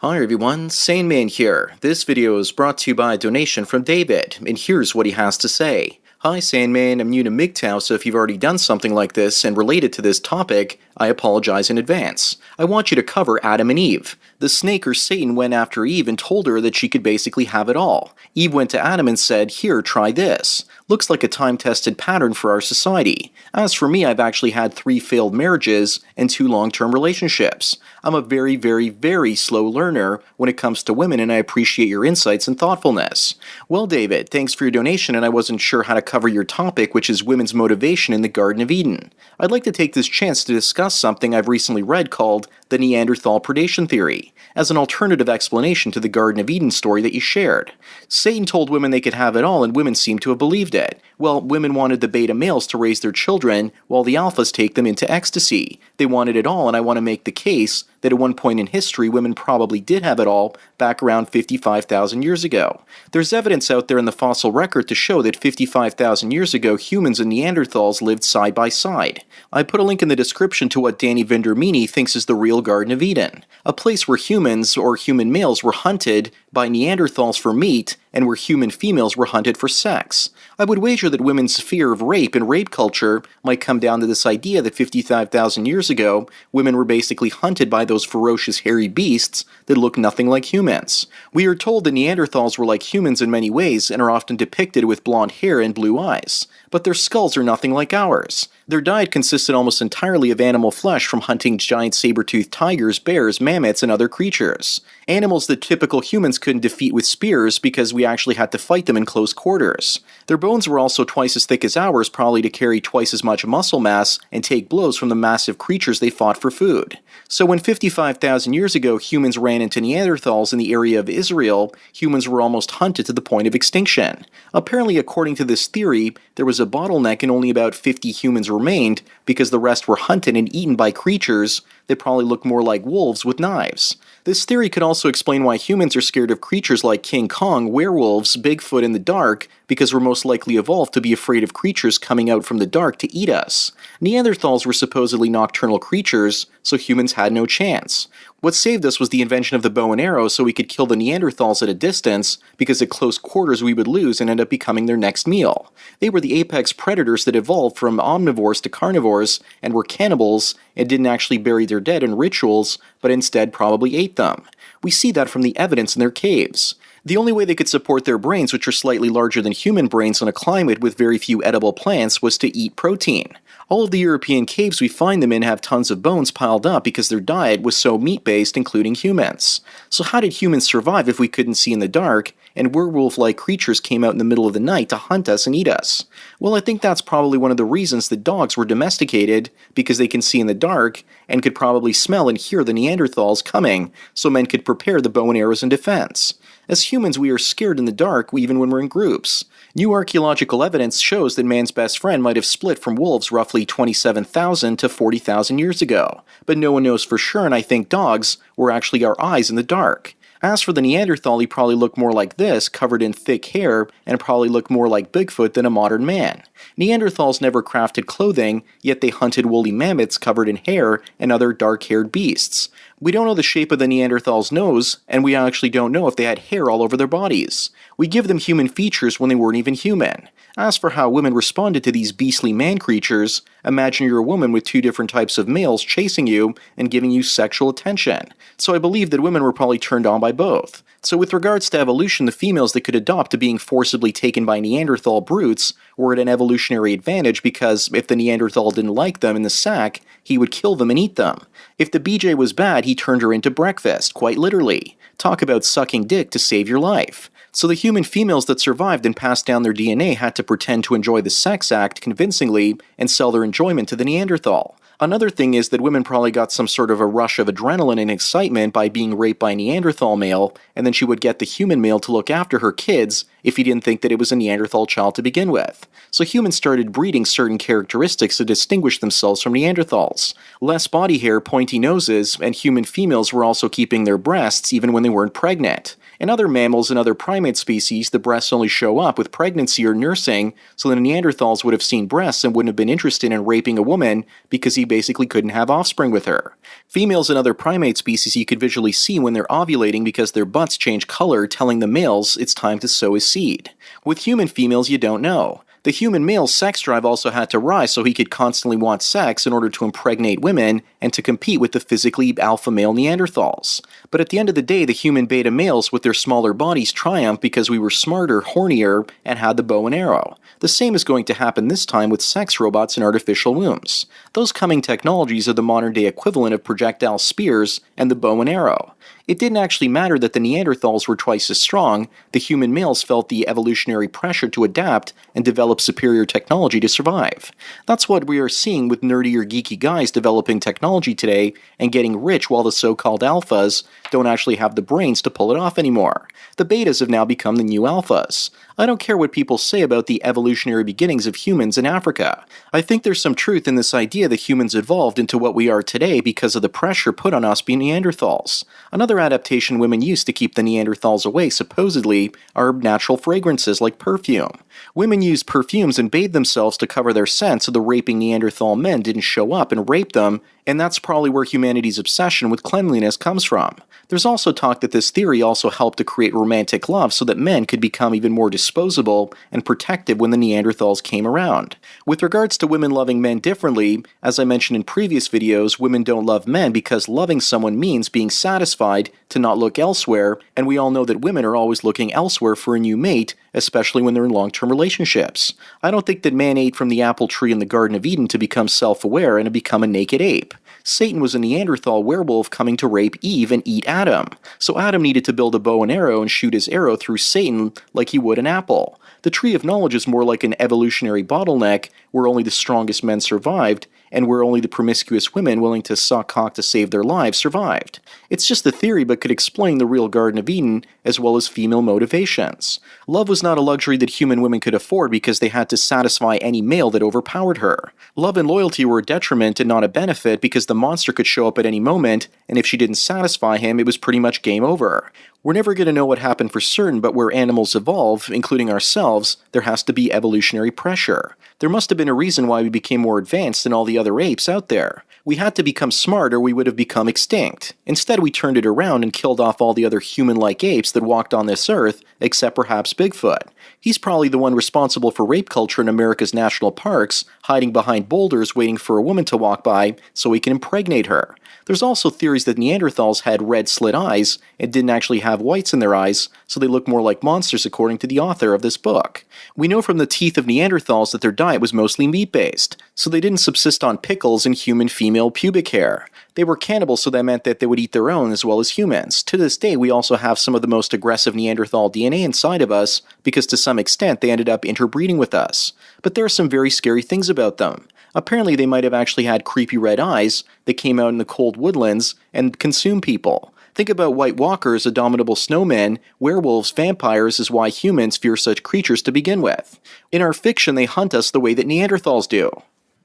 Hi everyone, Sandman here. This video is brought to you by a donation from David, and here's what he has to say. Hi Sandman, I'm new to MGTOW, so if you've already done something like this and related to this topic, I apologize in advance. I want you to cover Adam and Eve. The snake or Satan went after Eve and told her that she could basically have it all. Eve went to Adam and said, "Here, try this." Looks like a time-tested pattern for our society. As for me, I've actually had 3 failed marriages and 2 long-term relationships. I'm a very slow learner when it comes to women, and I appreciate your insights and thoughtfulness. Well, David, thanks for your donation, and I wasn't sure how to cover your topic, which is women's motivation in the Garden of Eden. I'd like to take this chance to discuss something I've recently read called the Neanderthal predation theory, as an alternative explanation to the Garden of Eden story that you shared. Satan told women they could have it all, and women seem to have believed it. Well, women wanted the beta males to raise their children, while the alphas take them into ecstasy. They wanted it all, and I want to make the case that at one point in history, women probably did have it all back around 55,000 years ago. There's evidence out there in the fossil record to show that 55,000 years ago, humans and Neanderthals lived side by side. I put a link in the description to what Danny Vindermini thinks is the real Garden of Eden, a place where humans, or human males, were hunted by Neanderthals for meat, and where human females were hunted for sex. I would wager that women's fear of rape and rape culture might come down to this idea that 55,000 years ago, women were basically hunted by those ferocious hairy beasts that look nothing like humans. We are told that Neanderthals were like humans in many ways and are often depicted with blonde hair and blue eyes, but their skulls are nothing like ours. Their diet consisted almost entirely of animal flesh from hunting giant saber-toothed tigers, bears, mammoths, and other creatures. Animals that typical humans couldn't defeat with spears because we actually had to fight them in close quarters. Their bones were also twice as thick as ours, probably to carry twice as much muscle mass and take blows from the massive creatures they fought for food. So when 55,000 years ago humans ran into Neanderthals in the area of Israel, humans were almost hunted to the point of extinction. Apparently, according to this theory, there was a bottleneck and only about 50 humans remained because the rest were hunted and eaten by creatures that probably look more like wolves with knives. This theory could also explain why humans are scared of creatures like King Kong, werewolves, Bigfoot in the dark, because we're most likely evolved to be afraid of creatures coming out from the dark to eat us. Neanderthals were supposedly nocturnal creatures, so humans had no chance. What saved us was the invention of the bow and arrow so we could kill the Neanderthals at a distance, because at close quarters we would lose and end up becoming their next meal. They were the apex predators that evolved from omnivores to carnivores and were cannibals and didn't actually bury their dead in rituals, but instead probably ate them. We see that from the evidence in their caves. The only way they could support their brains, which are slightly larger than human brains in a climate with very few edible plants, was to eat protein. All of the European caves we find them in have tons of bones piled up because their diet was so meat-based, including humans. So how did humans survive if we couldn't see in the dark, and werewolf-like creatures came out in the middle of the night to hunt us and eat us? Well, I think that's probably one of the reasons that dogs were domesticated, because they can see in the dark, and could probably smell and hear the Neanderthals coming, so men could prepare the bow and arrows in defense. As humans, we are scared in the dark even when we're in groups. New archaeological evidence shows that man's best friend might have split from wolves roughly 27,000 to 40,000 years ago, but no one knows for sure, and I think dogs were actually our eyes in the dark. As for the Neanderthal, he probably looked more like this, covered in thick hair, and probably looked more like Bigfoot than a modern man. Neanderthals never crafted clothing, yet they hunted woolly mammoths covered in hair and other dark-haired beasts. We don't know the shape of the Neanderthal's nose, and we actually don't know if they had hair all over their bodies. We give them human features when they weren't even human. As for how women responded to these beastly man creatures, imagine you're a woman with 2 different types of males chasing you and giving you sexual attention. So I believe that women were probably turned on by both. So with regards to evolution, the females that could adopt to being forcibly taken by Neanderthal brutes were at an evolutionary advantage because if the Neanderthal didn't like them in the sack, he would kill them and eat them. If the BJ was bad, he turned her into breakfast, quite literally. Talk about sucking dick to save your life. So the human females that survived and passed down their DNA had to pretend to enjoy the sex act convincingly and sell their enjoyment to the Neanderthal. Another thing is that women probably got some sort of a rush of adrenaline and excitement by being raped by a Neanderthal male, and then she would get the human male to look after her kids if he didn't think that it was a Neanderthal child to begin with. So humans started breeding certain characteristics to distinguish themselves from Neanderthals. Less body hair, pointy noses, and human females were also keeping their breasts even when they weren't pregnant. In other mammals and other primate species, the breasts only show up with pregnancy or nursing, so the Neanderthals would have seen breasts and wouldn't have been interested in raping a woman because he basically couldn't have offspring with her. Females in other primate species you could visually see when they're ovulating because their butts change color, telling the males it's time to sow his seed. With human females, you don't know. The human male's sex drive also had to rise so he could constantly want sex in order to impregnate women and to compete with the physically alpha male Neanderthals. But at the end of the day, the human beta males with their smaller bodies triumphed because we were smarter, hornier, and had the bow and arrow. The same is going to happen this time with sex robots and artificial wombs. Those coming technologies are the modern-day equivalent of projectile spears and the bow and arrow. It didn't actually matter that the Neanderthals were twice as strong. The human males felt the evolutionary pressure to adapt and develop superior technology to survive. That's what we are seeing with nerdy or geeky guys developing technology today and getting rich while the so-called alphas don't actually have the brains to pull it off anymore. The betas have now become the new alphas. I don't care what people say about the evolutionary beginnings of humans in Africa. I think there's some truth in this idea that humans evolved into what we are today because of the pressure put on us being Neanderthals. Another adaptation women used to keep the Neanderthals away, supposedly, are natural fragrances like perfume. Women used perfumes and bathed themselves to cover their scent so the raping Neanderthal men didn't show up and rape them, and that's probably where humanity's obsession with cleanliness comes from. There's also talk that this theory also helped to create romantic love so that men could become even more disposable and protective when the Neanderthals came around. With regards to women loving men differently, as I mentioned in previous videos, women don't love men because loving someone means being satisfied to not look elsewhere, and we all know that women are always looking elsewhere for a new mate, especially when they're in long-term relationships. I don't think that man ate from the apple tree in the Garden of Eden to become self-aware and to become a naked ape. Satan was a Neanderthal werewolf coming to rape Eve and eat Adam. So Adam needed to build a bow and arrow and shoot his arrow through Satan like he would an apple. The tree of knowledge is more like an evolutionary bottleneck where only the strongest men survived, and where only the promiscuous women willing to suck cock to save their lives survived. It's just a theory but could explain the real Garden of Eden as well as female motivations. Love was not a luxury that human women could afford because they had to satisfy any male that overpowered her. Love and loyalty were a detriment and not a benefit because the monster could show up at any moment, and if she didn't satisfy him, it was pretty much game over. We're never going to know what happened for certain, but where animals evolve, including ourselves, there has to be evolutionary pressure. There must have been a reason why we became more advanced than all the other apes out there. We had to become smart or we would have become extinct. Instead, we turned it around and killed off all the other human-like apes that walked on this earth, except perhaps Bigfoot. He's probably the one responsible for rape culture in America's national parks, hiding behind boulders waiting for a woman to walk by so he can impregnate her. There's also theories that Neanderthals had red slit eyes and didn't actually have whites in their eyes, so they look more like monsters according to the author of this book. We know from the teeth of Neanderthals that their diet was mostly meat-based, so they didn't subsist on pickles and human female pubic hair. They were cannibals, so that meant that they would eat their own as well as humans. To this day, we also have some of the most aggressive Neanderthal DNA inside of us, because to some extent they ended up interbreeding with us. But there are some very scary things about them. Apparently they might have actually had creepy red eyes that came out in the cold woodlands and consumed people. Think about White Walkers, abominable snowmen, werewolves, vampires is why humans fear such creatures to begin with. In our fiction, they hunt us the way that Neanderthals do.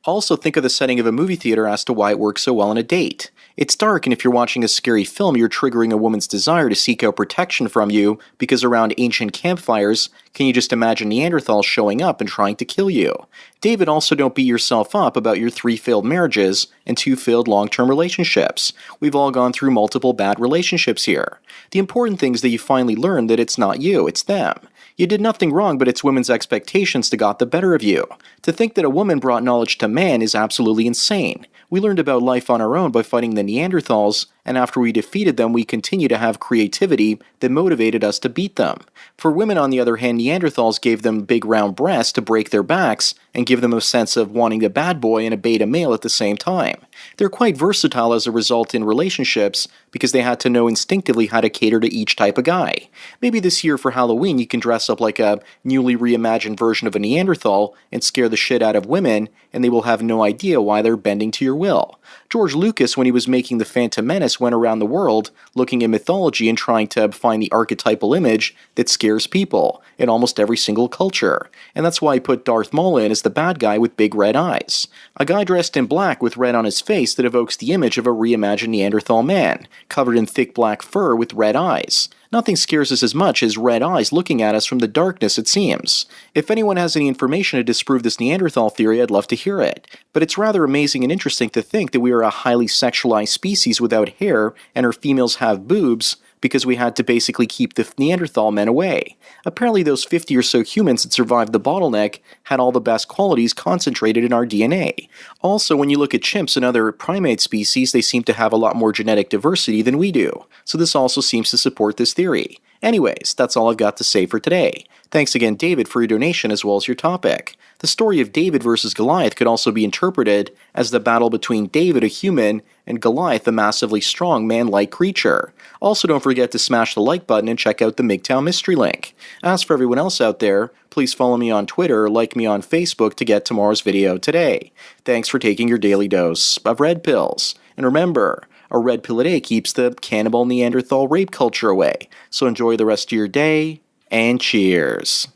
Also think of the setting of a movie theater as to why it works so well on a date. It's dark, and if you're watching a scary film, you're triggering a woman's desire to seek out protection from you, because around ancient campfires, can you just imagine Neanderthals showing up and trying to kill you? David, also don't beat yourself up about your 3 failed marriages and 2 failed long-term relationships. We've all gone through multiple bad relationships here. The important thing is that you finally learn that it's not you, it's them. You did nothing wrong, but it's women's expectations that got the better of you. To think that a woman brought knowledge to man is absolutely insane. We learned about life on our own by fighting the Neanderthals, and after we defeated them, we continue to have creativity that motivated us to beat them. For women, on the other hand, Neanderthals gave them big round breasts to break their backs and give them a sense of wanting a bad boy and a beta male at the same time. They're quite versatile as a result in relationships because they had to know instinctively how to cater to each type of guy. Maybe this year for Halloween you can dress up like a newly reimagined version of a Neanderthal and scare the shit out of women, and they will have no idea why they're bending to your will. George Lucas, when he was making The Phantom Menace, went around the world looking at mythology and trying to find the archetypal image that scares people in almost every single culture. And that's why he put Darth Maul in as the bad guy with big red eyes. A guy dressed in black with red on his face that evokes the image of a reimagined Neanderthal man, covered in thick black fur with red eyes. Nothing scares us as much as red eyes looking at us from the darkness, it seems. If anyone has any information to disprove this Neanderthal theory, I'd love to hear it. But it's rather amazing and interesting to think that we are a highly sexualized species without hair, and our females have boobs, because we had to basically keep the Neanderthal men away. Apparently those 50 or so humans that survived the bottleneck had all the best qualities concentrated in our DNA. Also, when you look at chimps and other primate species, they seem to have a lot more genetic diversity than we do. So this also seems to support this theory. Anyways, that's all I've got to say for today. Thanks again, David, for your donation as well as your topic. The story of David versus Goliath could also be interpreted as the battle between David, a human, and Goliath, a massively strong man-like creature. Also, don't forget to smash the like button and check out the MGTOW mystery link. As for everyone else out there, please follow me on Twitter or like me on Facebook to get tomorrow's video today. Thanks for taking your daily dose of red pills. And remember, a red pill a day keeps the cannibal Neanderthal rape culture away. So enjoy the rest of your day, and cheers.